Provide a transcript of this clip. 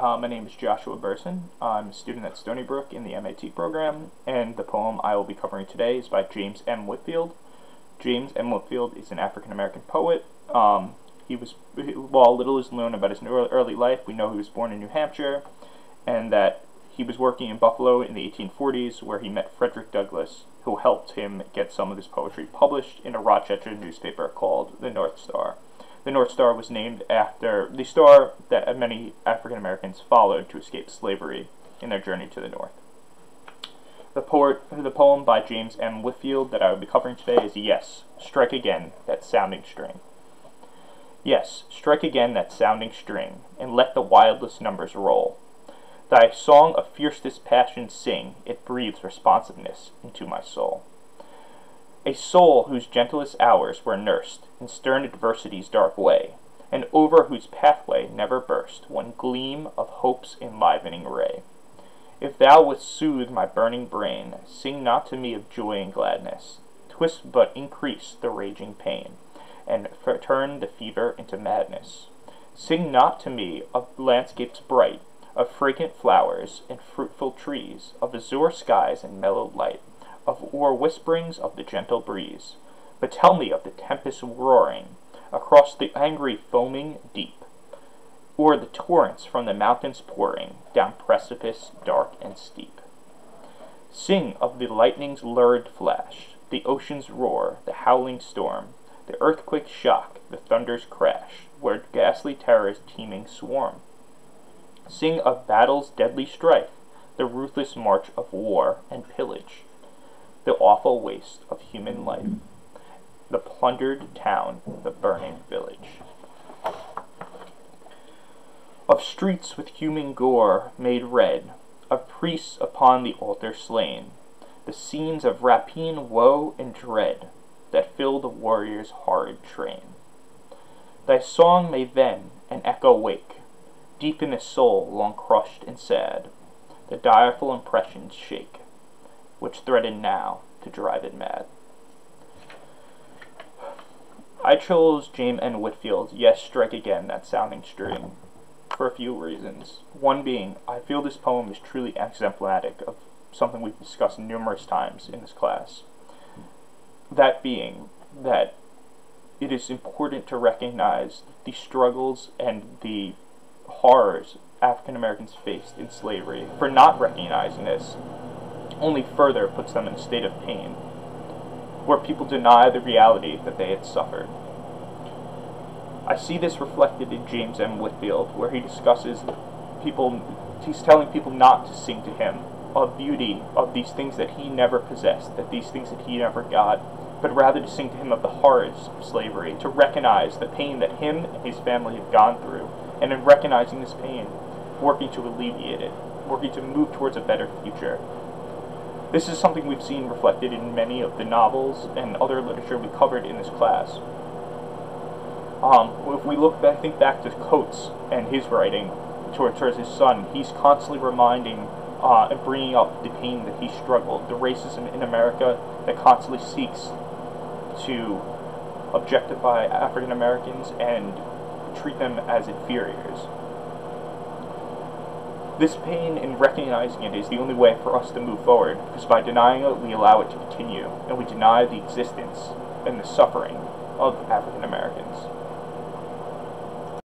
My name is Joshua Burson. I'm a student at Stony Brook in the MAT program, and the poem I will be covering today is by James M. Whitfield. James M. Whitfield is an African-American poet. While little is known about his early life, we know he was born in New Hampshire, and that he was working in Buffalo in the 1840s, where he met Frederick Douglass, who helped him get some of his poetry published in a Rochester newspaper called the North Star. The North Star was named after the star that many African Americans followed to escape slavery in their journey to the North. The poem by James M. Whitfield that I will be covering today is Yes, Strike Again That Sounding String. Yes, strike again that sounding string, and let the wildest numbers roll. Thy song of fiercest passion sing, it breathes responsiveness into my soul. A soul whose gentlest hours were nursed in stern adversity's dark way, and over whose pathway never burst one gleam of hope's enlivening ray. If thou wouldst soothe my burning brain, sing not to me of joy and gladness. 'Twixt but increase the raging pain, and turn the fever into madness. Sing not to me of landscapes bright, of fragrant flowers and fruitful trees, of azure skies and mellowed light, or whisperings of the gentle breeze, but tell me of the tempest roaring across the angry foaming deep, or the torrents from the mountains pouring down precipice dark and steep. Sing of the lightning's lurid flash, the ocean's roar, the howling storm, the earthquake's shock, the thunder's crash, where ghastly terrors teeming swarm. Sing of battle's deadly strife, the ruthless march of war and pillage, the awful waste of human life, the plundered town, the burning village. Of streets with human gore made red, of priests upon the altar slain, the scenes of rapine, woe, and dread that fill the warrior's horrid train. Thy song may then an echo wake, deep in the soul long crushed and sad, the direful impressions shake, which threaten now to drive it mad. I chose James M. Whitfield's Yes, Strike Again That Sounding String for a few reasons. One being, I feel this poem is truly exemplatic of something we've discussed numerous times in this class. That being that it is important to recognize the struggles and the horrors African Americans faced in slavery. For not recognizing this only further puts them in a state of pain, where people deny the reality that they had suffered. I see this reflected in James M. Whitfield, where he discusses he's telling people not to sing to him of beauty, of these things that he never possessed, that these things that he never got, but rather to sing to him of the horrors of slavery, to recognize the pain that him and his family have gone through, and in recognizing this pain, working to alleviate it, working to move towards a better future. This is something we've seen reflected in many of the novels and other literature we covered in this class. If we think back to Coates and his writing towards his son, he's constantly reminding and bringing up the pain that he struggled, the racism in America that constantly seeks to objectify African Americans and treat them as inferiors. This pain, in recognizing it, is the only way for us to move forward, because by denying it, we allow it to continue, and we deny the existence and the suffering of African Americans.